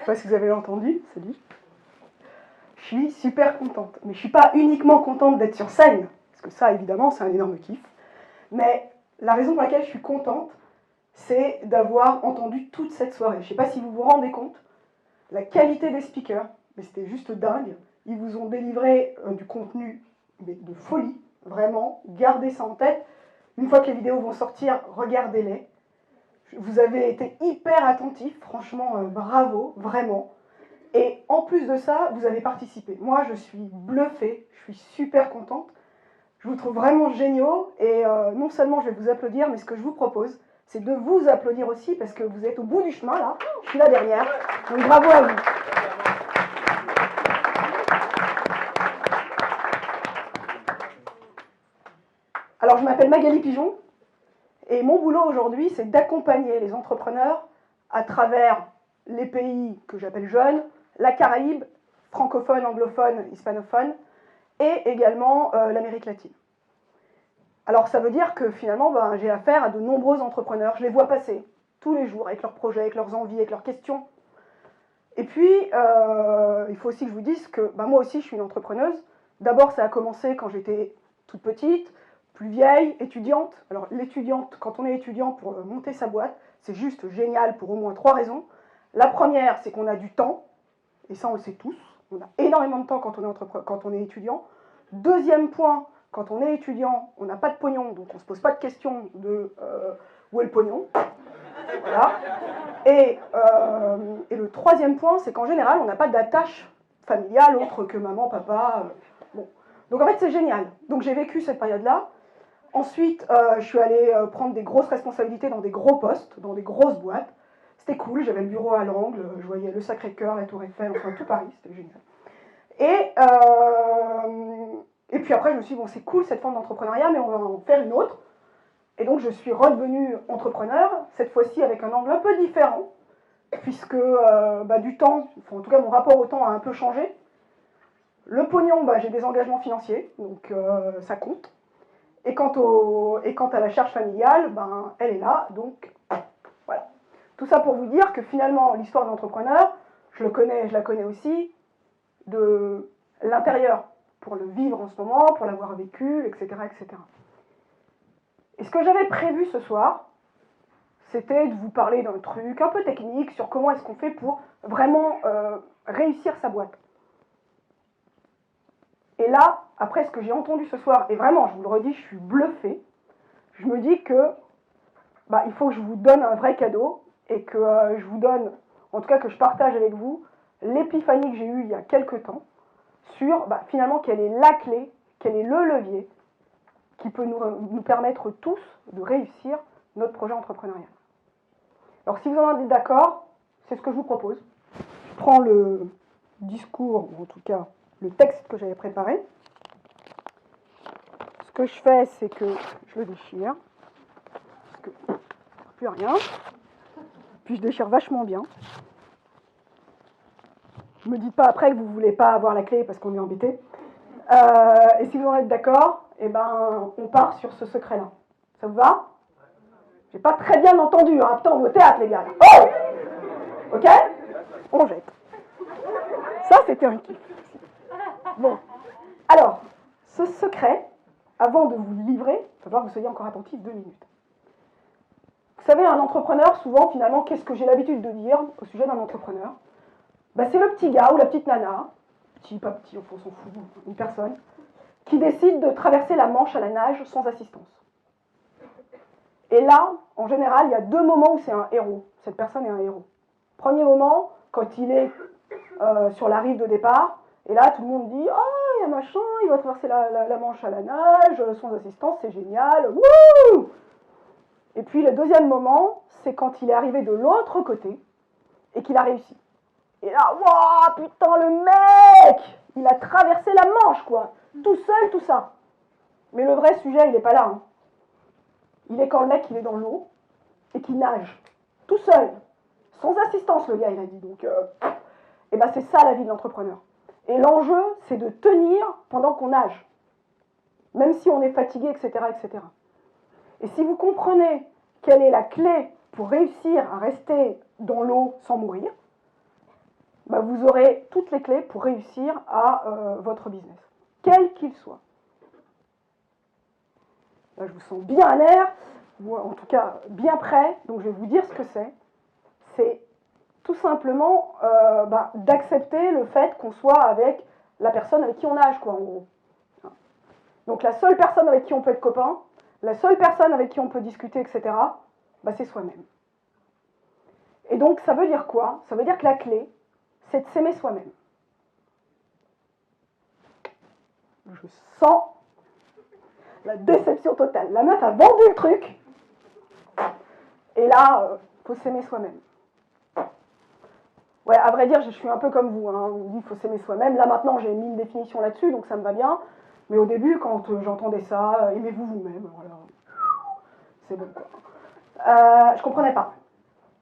sais pas si vous avez entendu, salut. Je suis super contente, mais je suis pas uniquement contente d'être sur scène, parce que ça, évidemment, c'est un énorme kiff. Mais la raison pour laquelle je suis contente, c'est d'avoir entendu toute cette soirée. Je sais pas si vous vous rendez compte, la qualité des speakers, mais c'était juste dingue. Ils vous ont délivré du contenu de folie, vraiment. Gardez ça en tête. Une fois que les vidéos vont sortir, regardez-les. Vous avez été hyper attentifs, franchement, bravo, vraiment. Et en plus de ça, vous avez participé. Moi, je suis bluffée, je suis super contente. Je vous trouve vraiment géniaux. Et non seulement je vais vous applaudir, mais ce que je vous propose, c'est de vous applaudir aussi, parce que vous êtes au bout du chemin, là. Je suis la dernière. Donc bravo à vous. Alors, je m'appelle Magali Pigeon. Et mon boulot aujourd'hui, c'est d'accompagner les entrepreneurs à travers les pays que j'appelle jeunes, la Caraïbe, francophone, anglophone, hispanophone, et également l'Amérique latine. Alors ça veut dire que finalement, j'ai affaire à de nombreux entrepreneurs. Je les vois passer tous les jours avec leurs projets, avec leurs envies, avec leurs questions. Et puis, il faut aussi que je vous dise que moi aussi, je suis une entrepreneuse. D'abord, ça a commencé quand j'étais toute petite, plus vieille, étudiante. Alors l'étudiante, quand on est étudiant pour monter sa boîte, c'est juste génial pour au moins 3 raisons. La première, c'est qu'on a du temps, et ça on le sait tous, on a énormément de temps quand on est étudiant. Deuxième point, quand on est étudiant, on n'a pas de pognon, donc on ne se pose pas de question de où est le pognon. Voilà. Et le troisième point, c'est qu'en général, on n'a pas d'attache familiale autre que maman, papa. Bon. Donc en fait, c'est génial. Donc j'ai vécu cette période-là. Ensuite, je suis allée prendre des grosses responsabilités dans des gros postes, dans des grosses boîtes. C'était cool, j'avais le bureau à l'angle, je voyais le Sacré-Cœur, la Tour Eiffel, enfin tout Paris, c'était génial. Et puis après, je me suis dit, bon, c'est cool cette forme d'entrepreneuriat, mais on va en faire une autre. Et donc, je suis redevenue entrepreneur, cette fois-ci avec un angle un peu différent, puisque du temps, enfin, en tout cas, mon rapport au temps a un peu changé. Le pognon, j'ai des engagements financiers, donc ça compte. Et quant à la charge familiale, elle est là, donc voilà. Tout ça pour vous dire que finalement, l'histoire de l'entrepreneur, je la connais aussi de l'intérieur, pour le vivre en ce moment, pour l'avoir vécu, etc., etc. Et ce que j'avais prévu ce soir, c'était de vous parler d'un truc un peu technique sur comment est-ce qu'on fait pour vraiment réussir sa boîte. Et là, après ce que j'ai entendu ce soir, et vraiment, je vous le redis, je suis bluffée, je me dis que il faut que je vous donne un vrai cadeau et que je vous donne, en tout cas que je partage avec vous, l'épiphanie que j'ai eue il y a quelques temps sur finalement quelle est la clé, quel est le levier qui peut nous permettre tous de réussir notre projet entrepreneurial. Alors si vous en êtes d'accord, c'est ce que je vous propose. Je prends le discours, ou en tout cas le texte que j'avais préparé. Ce que je fais, c'est que je le déchire, parce que plus rien. Puis je déchire vachement bien. Ne me dites pas après que vous ne voulez pas avoir la clé parce qu'on est embêté. Et si vous en êtes d'accord, on part sur ce secret-là. Ça vous va? J'ai pas très bien entendu, hein. Putain, on est au théâtre, les gars. Oh! Ok? On jette. Ça, c'était un kiff. Bon. Alors, ce secret, avant de vous le livrer, il va falloir que vous soyez encore attentifs 2 minutes. Vous savez, un entrepreneur, souvent, finalement, qu'est-ce que j'ai l'habitude de dire au sujet d'un entrepreneur? C'est le petit gars ou la petite nana, petit, pas petit, on s'en fout, une personne, qui décide de traverser la Manche à la nage sans assistance. Et là, en général, il y a 2 moments où c'est un héros. Cette personne est un héros. Premier moment, quand il est sur la rive de départ, et là, tout le monde dit « Oh, il y a machin, il va traverser la Manche à la nage, sans assistance, c'est génial, wouh !» Et puis le deuxième moment, c'est quand il est arrivé de l'autre côté et qu'il a réussi. Et là, waouh, putain, le mec, il a traversé la Manche, quoi. Tout seul, tout ça. Mais le vrai sujet, il n'est pas là. Hein. Il est quand le mec, il est dans l'eau et qu'il nage. Tout seul. Sans assistance, le gars, il a dit. Donc, c'est ça la vie de l'entrepreneur. Et l'enjeu, c'est de tenir pendant qu'on nage. Même si on est fatigué, etc., etc. Et si vous comprenez quelle est la clé pour réussir à rester dans l'eau sans mourir, bah, vous aurez toutes les clés pour réussir à votre business, quel qu'il soit. Là, je vous sens bien à l'air, ou en tout cas bien prêt, donc je vais vous dire ce que c'est. C'est tout simplement d'accepter le fait qu'on soit avec la personne avec qui on nage, quoi, en gros. Donc la seule personne avec qui on peut être copain, la seule personne avec qui on peut discuter, etc., bah, c'est soi-même. Et donc ça veut dire quoi? Ça veut dire que la clé, c'est de s'aimer soi-même. Je sens la déception totale. La meuf a vendu le truc, et là, faut s'aimer soi-même. Ouais, à vrai dire, je suis un peu comme vous, hein. On dit qu'il faut s'aimer soi-même. Là, maintenant, j'ai mis une définition là-dessus, donc ça me va bien. Mais au début, quand j'entendais ça, aimez-vous vous-même, voilà. C'est bon, quoi. Je comprenais pas.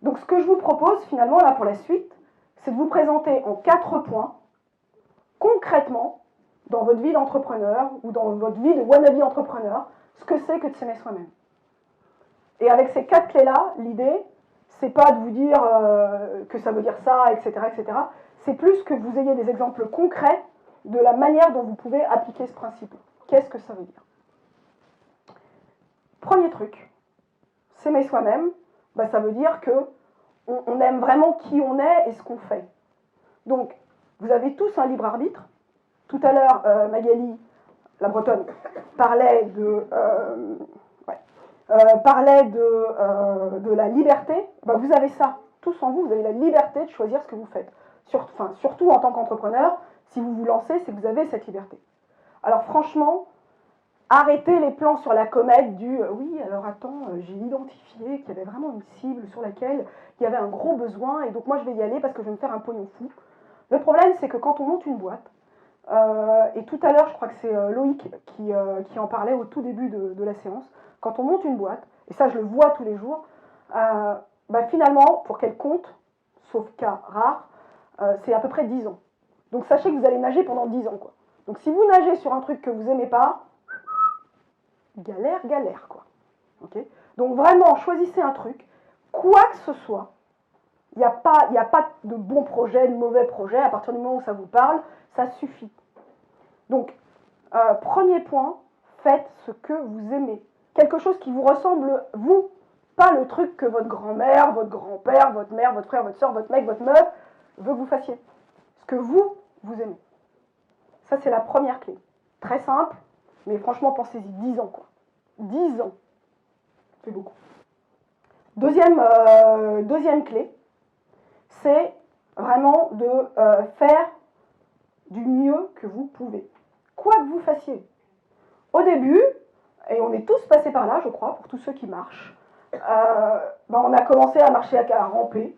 Donc, ce que je vous propose, finalement, là, pour la suite, c'est de vous présenter en 4 points, concrètement, dans votre vie d'entrepreneur ou dans votre vie de wannabe entrepreneur, ce que c'est que de s'aimer soi-même. Et avec ces 4 clés-là, l'idée, c'est pas de vous dire que ça veut dire ça, etc., etc. C'est plus que vous ayez des exemples concrets de la manière dont vous pouvez appliquer ce principe. Qu'est-ce que ça veut dire? Premier truc, s'aimer soi-même, bah, ça veut dire que on aime vraiment qui on est et ce qu'on fait. Donc, vous avez tous un libre arbitre. Tout à l'heure, Magali, la Bretonne, parlait de la liberté. Ben, vous avez ça, tous en vous, vous avez la liberté de choisir ce que vous faites. Surtout en tant qu'entrepreneur, si vous vous lancez, c'est que vous avez cette liberté. Alors franchement, arrêtez les plans sur la comète du oui, alors attends, j'ai identifié qu'il y avait vraiment une cible sur laquelle il y avait un gros besoin, et donc moi je vais y aller parce que je vais me faire un pognon fou. Le problème, c'est que quand on monte une boîte, et tout à l'heure, je crois que c'est Loïc qui en parlait au tout début de la séance, quand on monte une boîte, et ça je le vois tous les jours, finalement, pour qu'elle compte, sauf cas rare, c'est à peu près 10 ans. Donc sachez que vous allez nager pendant 10 ans, quoi. Donc si vous nagez sur un truc que vous n'aimez pas, galère, quoi. Okay. Donc vraiment, choisissez un truc, quoi que ce soit. Il n'y a pas de bon projet, de mauvais projet, à partir du moment où ça vous parle, ça suffit. Donc, premier point, faites ce que vous aimez. Quelque chose qui vous ressemble, vous, pas le truc que votre grand-mère, votre grand-père, votre mère, votre frère, votre soeur, votre mec, votre meuf veut que vous fassiez. Ce que vous aimez. Ça, c'est la première clé. Très simple, mais franchement, pensez-y, 10 ans, quoi. 10 ans. C'est beaucoup. Deuxième clé, c'est vraiment de faire du mieux que vous pouvez. Quoi que vous fassiez. Au début, et on est tous passés par là, je crois, pour tous ceux qui marchent, on a commencé à marcher à ramper.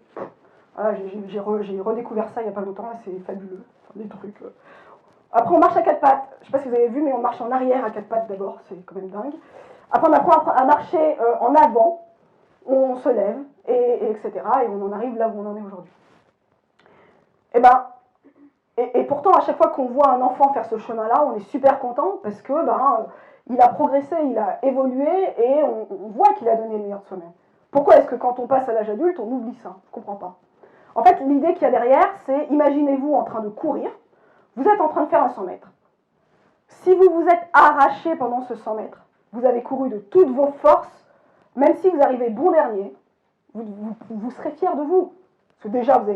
J'ai redécouvert ça il n'y a pas longtemps, c'est fabuleux. Des trucs. Après, on marche à 4 pattes. Je ne sais pas si vous avez vu, mais on marche en arrière à 4 pattes d'abord, c'est quand même dingue. Après, on apprend à marcher en avant, on se lève, etc. Et on en arrive là où on en est aujourd'hui. Et pourtant, à chaque fois qu'on voit un enfant faire ce chemin-là, on est super content parce que il a progressé, il a évolué et on voit qu'il a donné le meilleur de soi-même. Pourquoi est-ce que quand on passe à l'âge adulte, on oublie ça? Je ne comprends pas. En fait, l'idée qu'il y a derrière, c'est imaginez-vous en train de courir, vous êtes en train de faire un 100 mètres. Si vous vous êtes arraché pendant ce 100 mètres, vous avez couru de toutes vos forces, même si vous arrivez bon dernier, vous serez fier de vous. Parce que déjà, vous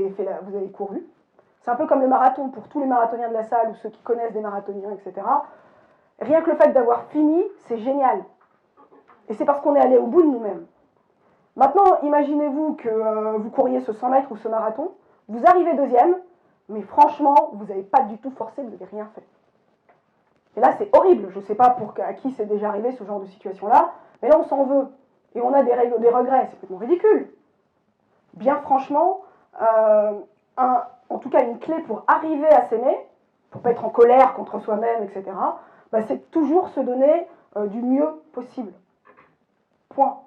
avez couru. C'est un peu comme le marathon pour tous les marathoniens de la salle ou ceux qui connaissent des marathoniens, etc. Rien que le fait d'avoir fini, c'est génial. Et c'est parce qu'on est allé au bout de nous-mêmes. Maintenant, imaginez-vous que vous couriez ce 100 mètres ou ce marathon, vous arrivez deuxième, mais franchement, vous n'avez pas du tout forcé, vous n'avez rien fait. Et là, c'est horrible. Je ne sais pas à qui c'est déjà arrivé ce genre de situation-là, mais là, on s'en veut. Et on a des regrets, c'est complètement ridicule. Bien franchement, en tout cas, une clé pour arriver à s'aimer, pour ne pas être en colère contre soi-même, etc., c'est toujours se donner du mieux possible. Point.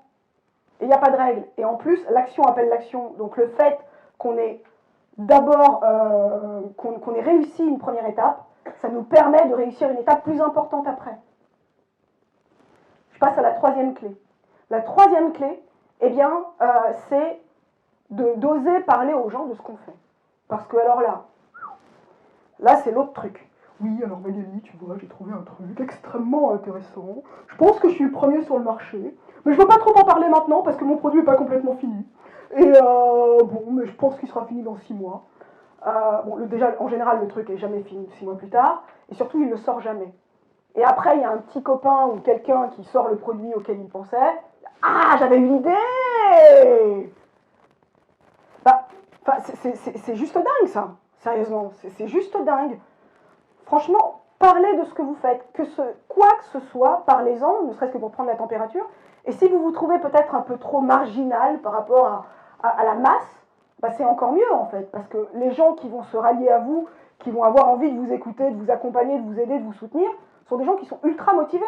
Et il n'y a pas de règle. Et en plus, l'action appelle l'action. Donc le fait qu'on ait d'abord qu'on ait réussi une première étape, ça nous permet de réussir une étape plus importante après. Je passe à la troisième clé. La troisième clé, c'est d'oser parler aux gens de ce qu'on fait. Parce que alors là c'est l'autre truc. Oui, alors Magali, tu vois, j'ai trouvé un truc extrêmement intéressant. Je pense que je suis le premier sur le marché. Mais je veux pas trop en parler maintenant parce que mon produit n'est pas complètement fini. Et bon, mais je pense qu'il sera fini dans 6 mois. Bon, déjà, en général, le truc est jamais fini 6 mois plus tard. Et surtout, il ne sort jamais. Et après, il y a un petit copain ou quelqu'un qui sort le produit auquel il pensait. Ah, j'avais une idée. Bah, c'est juste dingue, ça. Sérieusement, c'est juste dingue. Franchement, parlez de ce que vous faites. Quoi que ce soit, parlez-en, ne serait-ce que pour prendre la température. Et si vous vous trouvez peut-être un peu trop marginal par rapport à la masse, bah c'est encore mieux en fait. Parce que les gens qui vont se rallier à vous, qui vont avoir envie de vous écouter, de vous accompagner, de vous aider, de vous soutenir, sont des gens qui sont ultra motivés.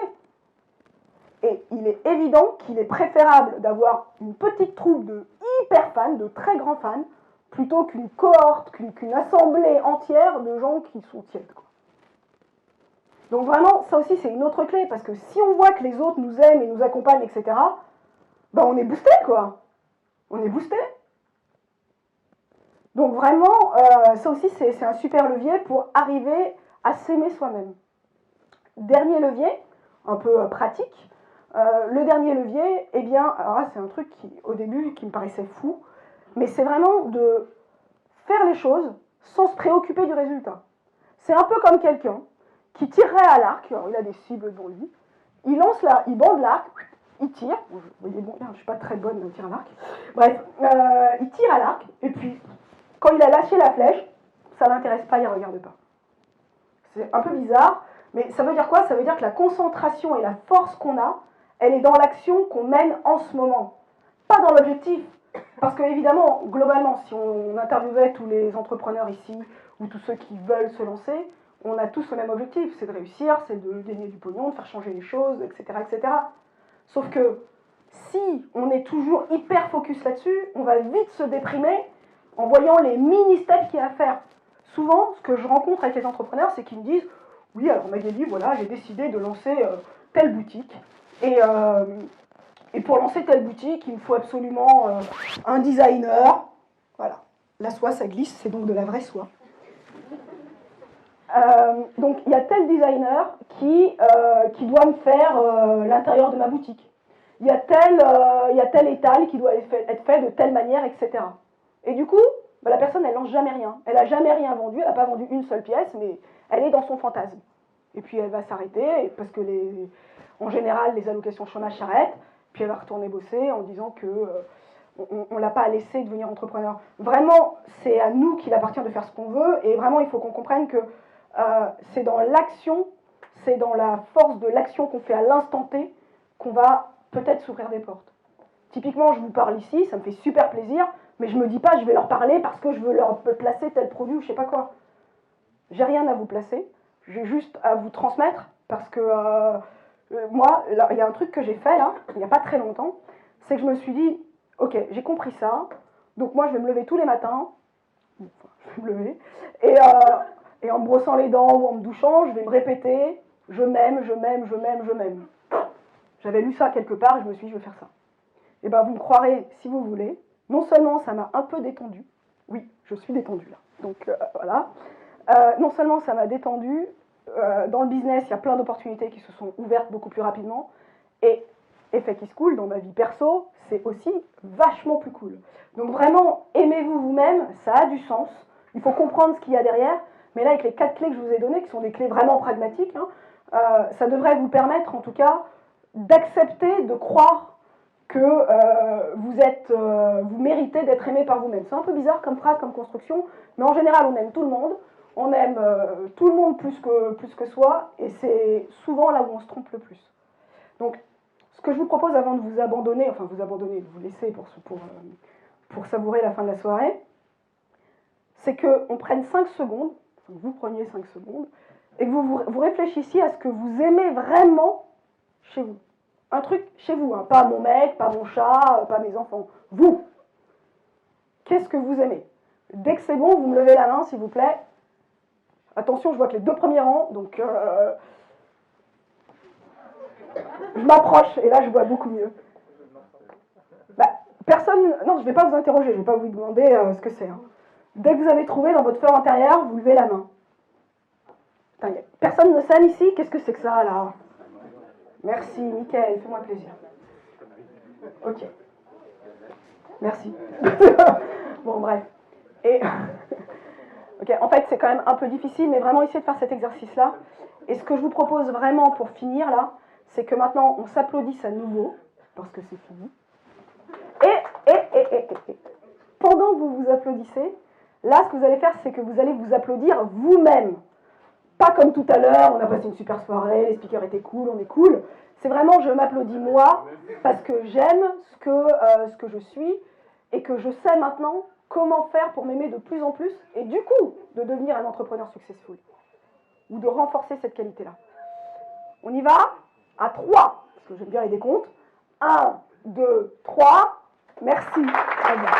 Et il est évident qu'il est préférable d'avoir une petite troupe de hyper fans, de très grands fans, plutôt qu'une cohorte, qu'une assemblée entière de gens qui sont tièdes, quoi. Donc vraiment, ça aussi c'est une autre clé, parce que si on voit que les autres nous aiment et nous accompagnent, etc., ben on est boosté, quoi. On est boosté. Donc vraiment, ça aussi c'est un super levier pour arriver à s'aimer soi-même. Dernier levier, un peu pratique, le dernier levier, eh bien, alors là c'est un truc qui, au début, qui me paraissait fou, mais c'est vraiment de faire les choses sans se préoccuper du résultat. C'est un peu comme quelqu'un qui tirerait à l'arc, alors il a des cibles devant lui, il bande l'arc, il tire, vous voyez, bon, je ne suis pas très bonne au tir à l'arc, bref, il tire à l'arc, et puis quand il a lâché la flèche, ça ne l'intéresse pas, il ne regarde pas. C'est un peu bizarre, mais ça veut dire quoi? Ça veut dire que la concentration et la force qu'on a, elle est dans l'action qu'on mène en ce moment, pas dans l'objectif. Parce que évidemment, globalement, si on interviewait tous les entrepreneurs ici, ou tous ceux qui veulent se lancer, on a tous le même objectif, c'est de réussir, c'est de gagner du pognon, de faire changer les choses, etc., etc. Sauf que si on est toujours hyper focus là-dessus, on va vite se déprimer en voyant les mini-steps qu'il y a à faire. Souvent, ce que je rencontre avec les entrepreneurs, c'est qu'ils me disent « Oui, alors Magali, voilà, j'ai décidé de lancer telle boutique. Et pour lancer telle boutique, il me faut absolument un designer. » Voilà, la soie, ça glisse, c'est donc de la vraie soie. Donc il y a tel designer qui doit me faire l'intérieur de ma boutique. Il y a tel étal qui doit être fait de telle manière, etc. Et du coup, bah, la personne, elle lance jamais rien. Elle n'a jamais rien vendu, elle n'a pas vendu une seule pièce, mais elle est dans son fantasme. Et puis elle va s'arrêter, parce que en général, les allocations chômage s'arrêtent, puis elle va retourner bosser en disant que on ne l'a pas laissé devenir entrepreneur. Vraiment, c'est à nous qu'il appartient de faire ce qu'on veut, et vraiment, il faut qu'on comprenne que c'est dans l'action, c'est dans la force de l'action qu'on fait à l'instant T qu'on va peut-être s'ouvrir des portes. Typiquement, je vous parle ici, ça me fait super plaisir, mais je me dis pas je vais leur parler parce que je veux leur placer tel produit ou je sais pas quoi. J'ai rien à vous placer, j'ai juste à vous transmettre parce que moi, il y a un truc que j'ai fait là, il n'y a pas très longtemps, c'est que je me suis dit, ok, j'ai compris ça, donc moi je vais me lever tous les matins, je vais me lever, et en me brossant les dents ou en me douchant, je vais me répéter, je m'aime, je m'aime, je m'aime, je m'aime. J'avais lu ça quelque part et je me suis dit, je vais faire ça. Et bien, vous me croirez si vous voulez, non seulement ça m'a un peu détendu, oui, je suis détendue là, donc voilà, non seulement ça m'a détendue, dans le business, il y a plein d'opportunités qui se sont ouvertes beaucoup plus rapidement, et effet qui se coule, dans ma vie perso, c'est aussi vachement plus cool. Donc vraiment, aimez-vous vous-même, ça a du sens, il faut comprendre ce qu'il y a derrière, mais là, avec les 4 clés que je vous ai données, qui sont des clés vraiment pragmatiques, hein, ça devrait vous permettre, en tout cas, d'accepter, de croire que vous méritez d'être aimé par vous-même. C'est un peu bizarre comme phrase, comme construction, mais en général, on aime tout le monde, on aime tout le monde plus que soi, et c'est souvent là où on se trompe le plus. Donc, ce que je vous propose avant de vous abandonner, de vous laisser pour savourer la fin de la soirée, c'est qu'on prenne 5 secondes, vous preniez 5 secondes, et que vous réfléchissiez à ce que vous aimez vraiment chez vous. Un truc chez vous, hein, pas mon mec, pas mon chat, pas mes enfants. Vous. Qu'est-ce que vous aimez? Dès que c'est bon, vous me levez la main, s'il vous plaît. Attention, je vois que les 2 premiers rangs, donc je m'approche, et là, je vois beaucoup mieux. Bah, personne... Non, je ne vais pas vous interroger, je ne vais pas vous demander ce que c'est. Hein. Dès que vous avez trouvé dans votre fort intérieur, vous levez la main. Putain, personne ne scène ici? Qu'est-ce que c'est que ça, là? Merci, Mickaël, fais-moi plaisir. Ok. Merci. Bon, bref. Et... ok, en fait, c'est quand même un peu difficile, mais vraiment essayez de faire cet exercice-là. Et ce que je vous propose vraiment pour finir, là, c'est que maintenant, on s'applaudisse à nouveau, parce que c'est fini. Et, pendant que vous vous applaudissez, là, ce que vous allez faire, c'est que vous allez vous applaudir vous-même. Pas comme tout à l'heure, on a passé une super soirée, les speakers étaient cool, on est cool. C'est vraiment, je m'applaudis moi, parce que j'aime ce que je suis, et que je sais maintenant comment faire pour m'aimer de plus en plus, et du coup, de devenir un entrepreneur successful. Ou de renforcer cette qualité-là. On y va? À 3, parce que j'aime bien les décomptes. 1, 2, 3. Merci. Très bien.